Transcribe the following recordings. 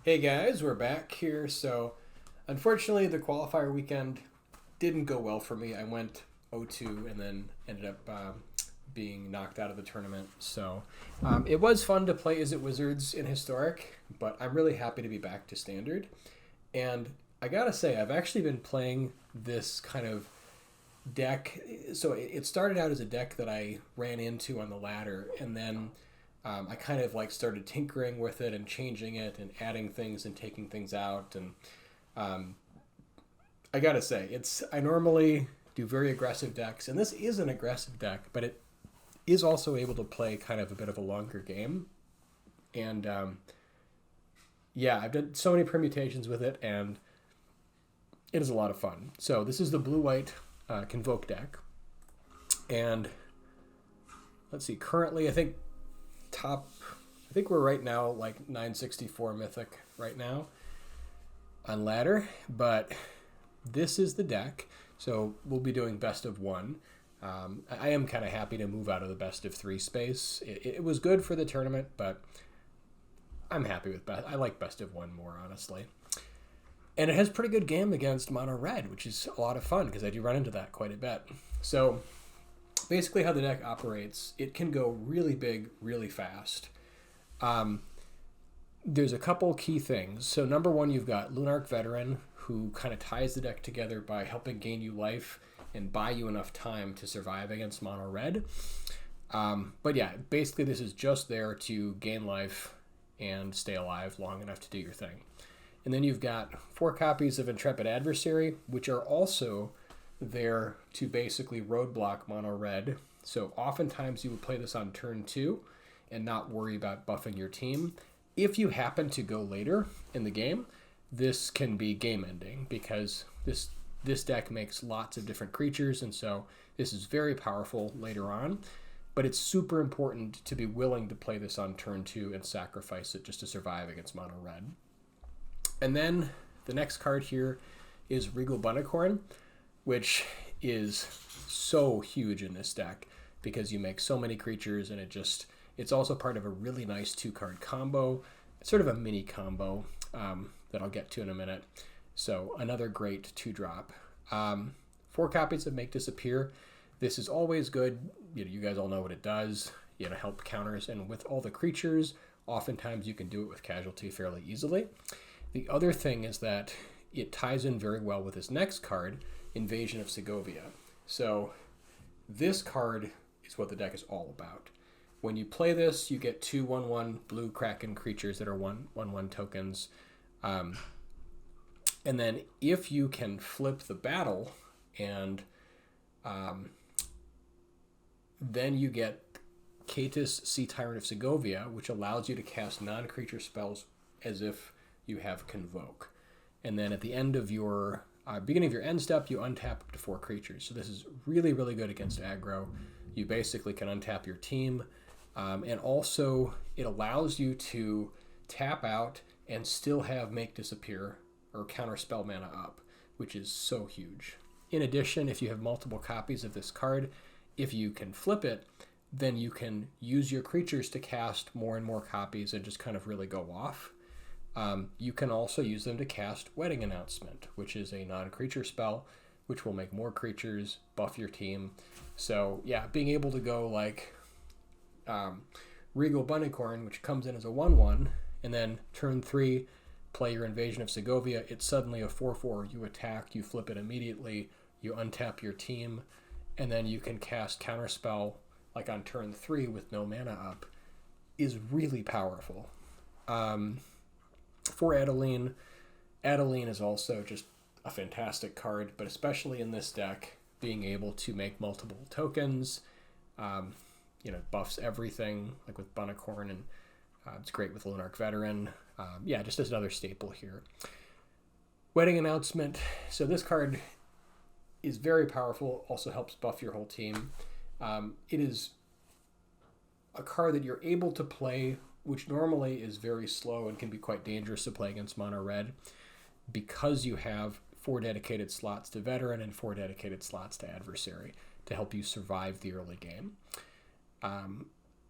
Hey guys, we're back here. So, unfortunately, the qualifier weekend didn't go well for me. I went 0-2 and then ended up being knocked out of the tournament. So, it was fun to play Is It Wizards in Historic, but I'm really happy to be back to Standard. And I gotta say, I've actually been playing this kind of deck. So, it started out as a deck that I ran into on the ladder, and then I kind of like started tinkering with it and changing it and adding things and taking things out. And um, I gotta say, I normally do very aggressive decks, and this is an aggressive deck, but it is also able to play kind of a bit of a longer game. And yeah, I've done so many permutations with it, and it is a lot of fun. So this is the blue-white Convoke deck, and let's see. Currently, I think we're right now like 964 Mythic right now on ladder, but this is the deck. So we'll be doing best of one. I am kind of happy to move out of the best of three space. It was good for the tournament, but I'm happy with best. I like best of one more, honestly. And it has pretty good game against mono red, which is a lot of fun because I do run into that quite a bit. So basically how the deck operates, it can go really big, really fast. There's a couple key things. So number one, you've got Lunarch Veteran, who kind of ties the deck together by helping gain you life and buy you enough time to survive against mono red. But yeah, basically this is just there to gain life and stay alive long enough to do your thing. And then you've got 4 copies of Intrepid Adversary, which are also there to basically roadblock mono red. So oftentimes you would play this on turn 2 and not worry about buffing your team. If you happen to go later in the game, this can be game ending because this deck makes lots of different creatures, and so this is very powerful later on. But it's super important to be willing to play this on turn 2 and sacrifice it just to survive against mono red. And then the next card here is Regal Bunnicorn, which is so huge in this deck because you make so many creatures, and it's also part of a really nice 2-card combo. It's sort of a mini combo that I'll get to in a minute. So another great 2-drop. 4 copies of Make Disappear. This is always good. You guys all know what it does. Help counters, and with all the creatures, oftentimes you can do it with Casualty fairly easily. The other thing is that it ties in very well with this next card, Invasion of Segovia. So this card is what the deck is all about. When you play this, you get 2 1/1 blue Kraken creatures that are 1/1 tokens. And then if you can flip the battle, and then you get Catus, Sea Tyrant of Segovia, which allows you to cast non-creature spells as if you have Convoke. And then at the end of your beginning of your end step, you untap up to 4 creatures. So this is really, really good against aggro. You basically can untap your team. And also, it allows you to tap out and still have Make Disappear or counter spell mana up, which is so huge. In addition, if you have multiple copies of this card, if you can flip it, then you can use your creatures to cast more and more copies and just kind of really go off. You can also use them to cast Wedding Announcement, which is a non-creature spell, which will make more creatures, buff your team. So yeah, being able to go like Regal Bunnicorn, which comes in as a 1/1, and then turn 3, play your Invasion of Segovia, it's suddenly a 4/4. You attack, you flip it immediately, you untap your team, and then you can cast Counterspell like on turn 3 with no mana up, is really powerful. For Adeline is also just a fantastic card, but especially in this deck, being able to make multiple tokens, buffs everything, like with Bunnicorn, and it's great with Lunarch Veteran. Just as another staple here. Wedding Announcement. So this card is very powerful, also helps buff your whole team. It is a card that you're able to play, which normally is very slow and can be quite dangerous to play against mono red, because you have 4 dedicated slots to Veteran and 4 dedicated slots to Adversary to help you survive the early game.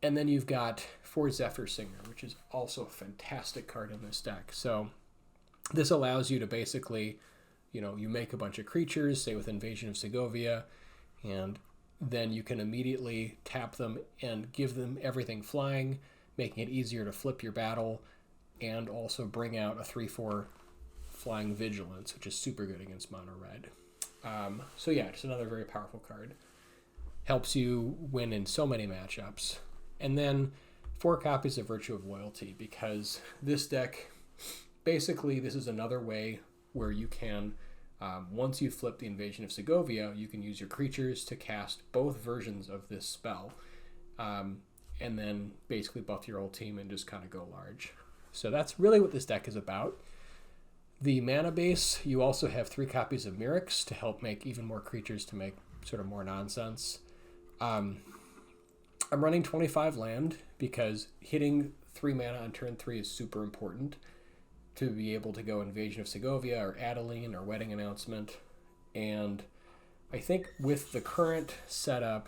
And then you've got 4 Zephyr Singer, which is also a fantastic card in this deck. So this allows you to basically, you know, you make a bunch of creatures, say with Invasion of Segovia, and then you can immediately tap them and give them everything flying, making it easier to flip your battle, and also bring out a 3/4 flying Vigilance, which is super good against mono red. So yeah, just another very powerful card. Helps you win in so many matchups. And then 4 copies of Virtue of Loyalty, because this deck, basically this is another way where you can, once you flip the Invasion of Segovia, you can use your creatures to cast both versions of this spell, and then basically buff your whole team and just kind of go large. So that's really what this deck is about. The mana base, you also have 3 copies of Mirrex to help make even more creatures to make sort of more nonsense. I'm running 25 land because hitting 3 mana on turn 3 is super important to be able to go Invasion of Segovia or Adeline or Wedding Announcement. And I think with the current setup,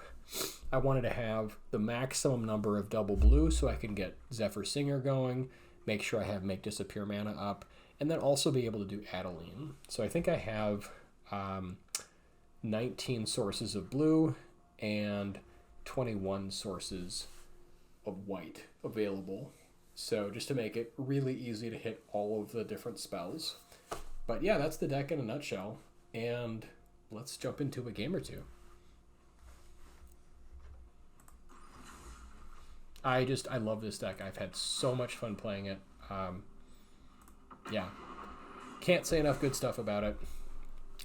I wanted to have the maximum number of double blue so I can get Zephyr Singer going, make sure I have Make Disappear mana up, and then also be able to do Adeline. So I think I have 19 sources of blue and 21 sources of white available. So just to make it really easy to hit all of the different spells. But yeah, that's the deck in a nutshell. And let's jump into a game or two. I love this deck. I've had so much fun playing it. Yeah, can't say enough good stuff about it.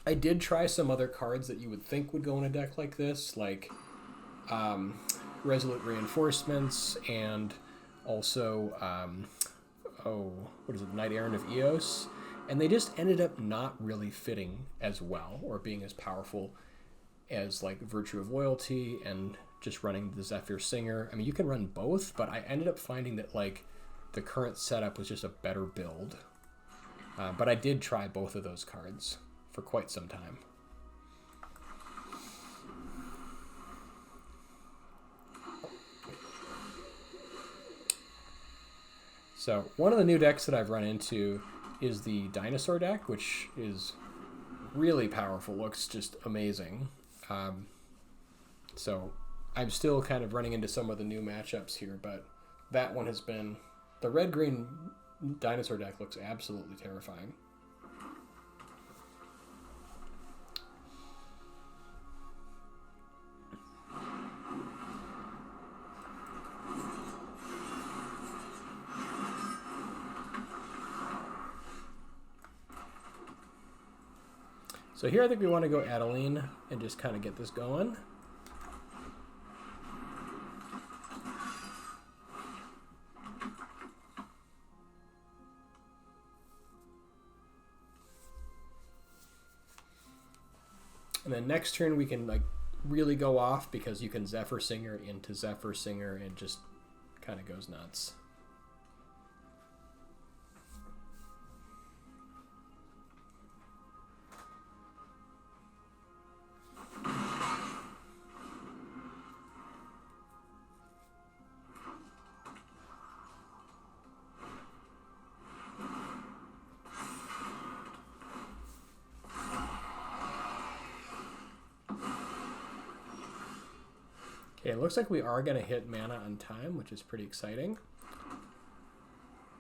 I did try some other cards that you would think would go in a deck like this, like Resolute Reinforcements, and also, Knight Errant of Eos, and they just ended up not really fitting as well or being as powerful as like Virtue of Loyalty and just running the Zephyr Singer. I mean, you can run both, but I ended up finding that like the current setup was just a better build. But I did try both of those cards for quite some time. So one of the new decks that I've run into is the Dinosaur deck, which is really powerful, looks just amazing. So I'm still kind of running into some of the new matchups here, but that one has been... The red-green Dinosaur deck looks absolutely terrifying. So here I think we want to go Adeline and just kind of get this going. And then next turn we can like really go off because you can Zephyr Singer into Zephyr Singer and just kind of goes nuts. Okay, it looks like we are going to hit mana on time, which is pretty exciting.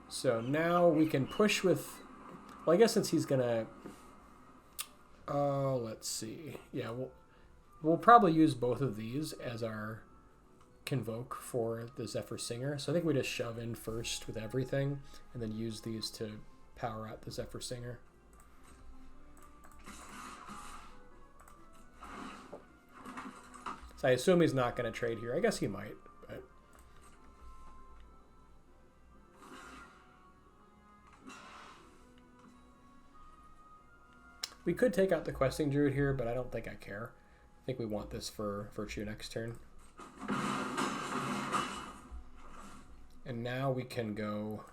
So now we can push with... Well, I guess since he's going to... Oh, let's see. Yeah, we'll probably use both of these as our Convoke for the Zephyr Singer. So I think we just shove in first with everything and then use these to power out the Zephyr Singer. I assume he's not going to trade here. I guess he might, but... We could take out the Questing Druid here, but I don't think I care. I think we want this for Virtue next turn. And now we can go...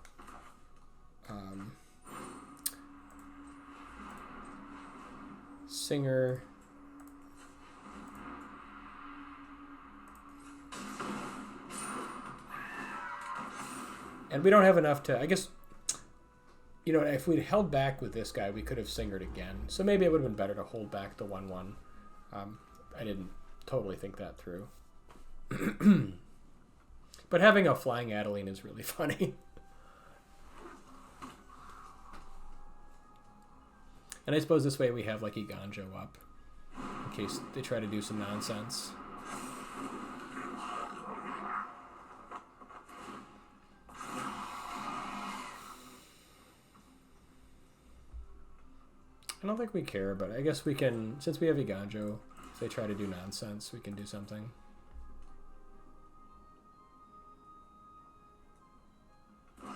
Singer... And we don't have enough to, I guess, you know, if we'd held back with this guy, we could have Singered again. So maybe it would have been better to hold back the 1/1. I didn't totally think that through. But having a flying Adeline is really funny. And I suppose this way we have like Iganjo up in case they try to do some nonsense. I don't think we care, but I guess we can, since we have Iganjo, if they try to do nonsense, we can do something. Yeah,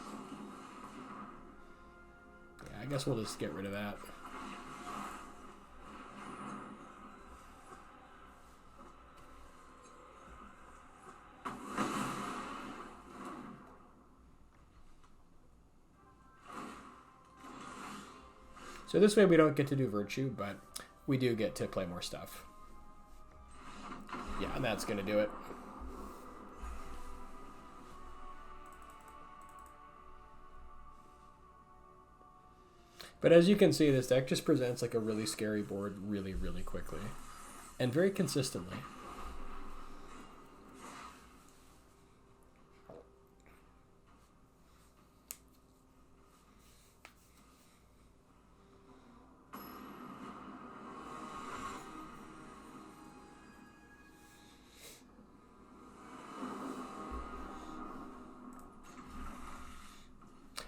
I guess we'll just get rid of that. So this way we don't get to do Virtue, but we do get to play more stuff. Yeah, and that's going to do it. But as you can see, this deck just presents like a really scary board really, really quickly. And very consistently.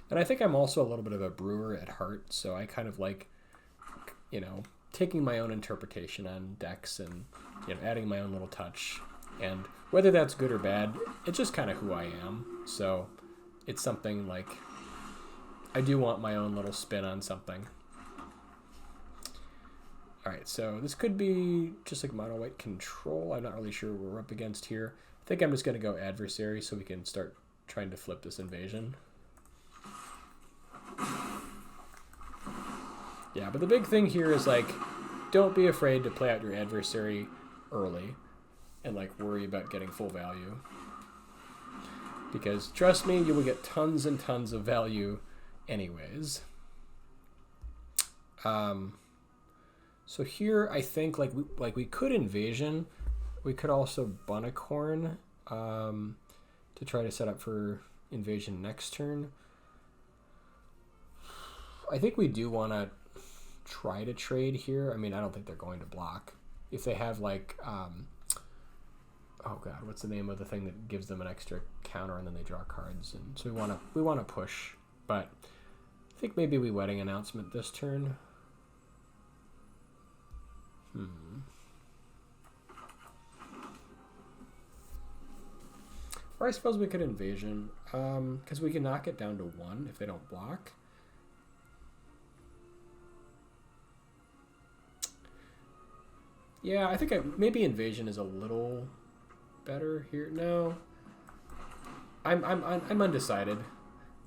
And I think I'm also a little bit of a brewer at heart, so I kind of like, you know, taking my own interpretation on decks and, you know, adding my own little touch. And whether that's good or bad, it's just kind of who I am. So it's something like, I do want my own little spin on something. All right, so this could be just like mono white control. I'm not really sure what we're up against here. I think I'm just going to go adversary so we can start trying to flip this invasion. Yeah, but the big thing here is like, don't be afraid to play out your adversary early and like worry about getting full value. Because trust me, you will get tons and tons of value anyways. So here I think like we could invasion. We could also Bunicorn to try to set up for invasion next turn. I think we do want to try to trade here. I mean, I don't think they're going to block. If they have like, oh god, what's the name of the thing that gives them an extra counter and then they draw cards? And so we want to push, but I think maybe we wedding announcement this turn. Or I suppose we could invasion, because we can knock it down to 1 if they don't block. Yeah, I think maybe invasion is a little better here. No, I'm undecided.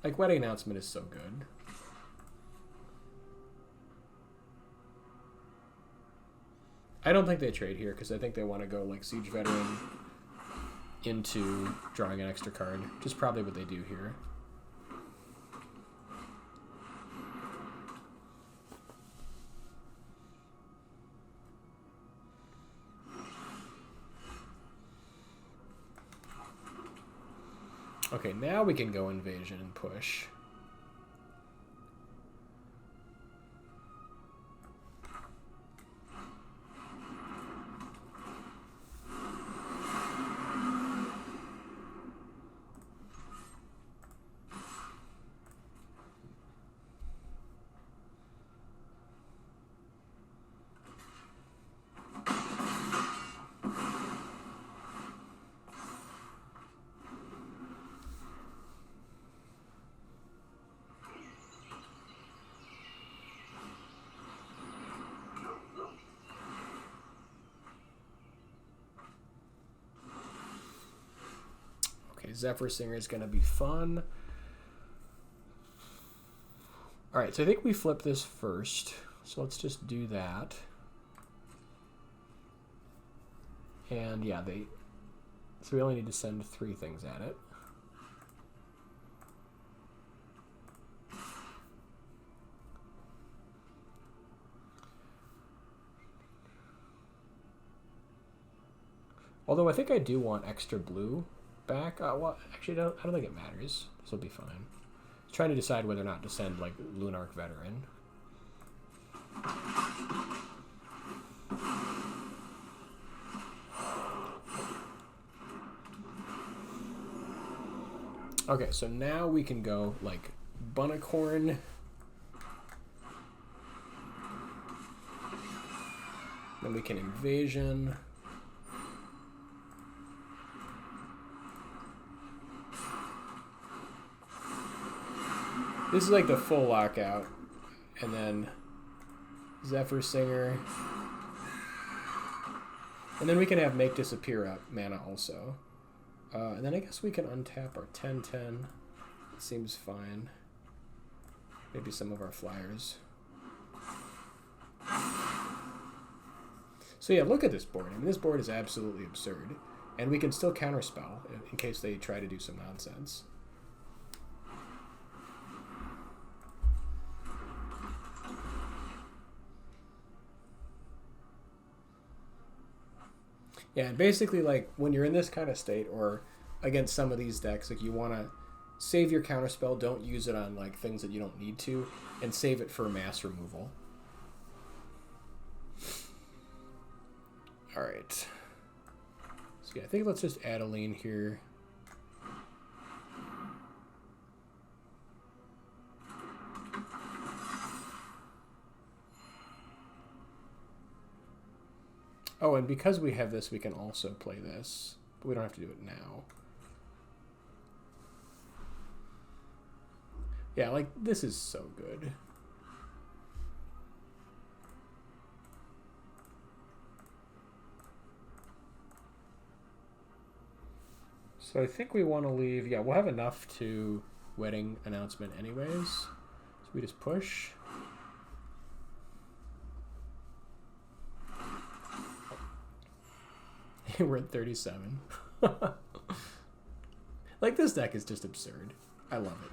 Like wedding announcement is so good. I don't think they trade here because I think they want to go like Siege Veteran into drawing an extra card, which is probably what they do here. Okay, now we can go invasion and push. Zephyr Singer is going to be fun. All right, so I think we flip this first. So let's just do that. And yeah, so we only need to send 3 things at it. Although I think I do want extra blue back. Well, actually, I don't think it matters. This will be fine. Trying to decide whether or not to send like Lunark Veteran. Okay, so now we can go like Bunnicorn. Then we can Invasion. This is like the full lockout. And then Zephyr Singer. And then we can have Make Disappear up mana also. And then I guess we can untap our 10/10. It seems fine. Maybe some of our flyers. So yeah, look at this board. I mean, this board is absolutely absurd. And we can still counterspell in case they try to do some nonsense. Yeah, and basically, like, when you're in this kind of state, or against some of these decks, like, you want to save your counterspell, don't use it on, like, things that you don't need to, and save it for mass removal. Alright. So, yeah, I think let's just add a lane here. Oh, and because we have this, we can also play this. But we don't have to do it now. Yeah, like, this is so good. So I think we want to leave... Yeah, we'll have enough to wedding announcement anyways. So we just push. We're at 37. Like, this deck is just absurd. I love it.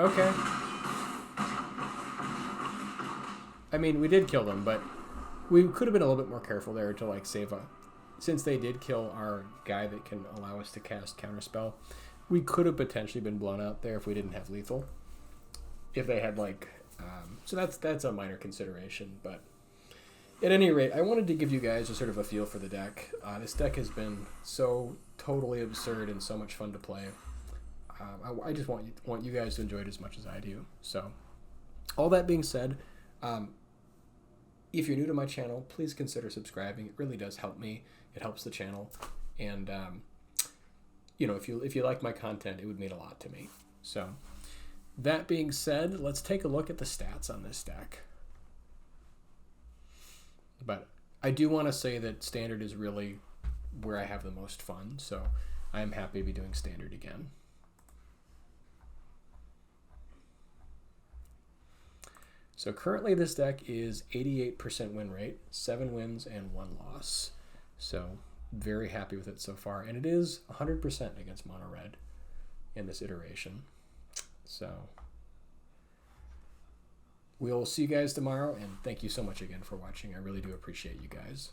Okay. I mean, we did kill them, but we could have been a little bit more careful there to, like, save a... Since they did kill our guy that can allow us to cast Counterspell, we could have potentially been blown out there if we didn't have lethal. If they had, like... so that's a minor consideration, but... At any rate, I wanted to give you guys a sort of a feel for the deck. This deck has been so totally absurd and so much fun to play. I just want you guys to enjoy it as much as I do. So, all that being said, if you're new to my channel, please consider subscribing. It really does help me. It helps the channel, and you know, if you like my content, it would mean a lot to me. So, that being said, let's take a look at the stats on this deck. But I do want to say that Standard is really where I have the most fun, so I am happy to be doing Standard again. So currently this deck is 88% win rate, 7 wins and 1 loss. So very happy with it so far. And it is 100% against mono red in this iteration. So we'll see you guys tomorrow, and thank you so much again for watching. I really do appreciate you guys.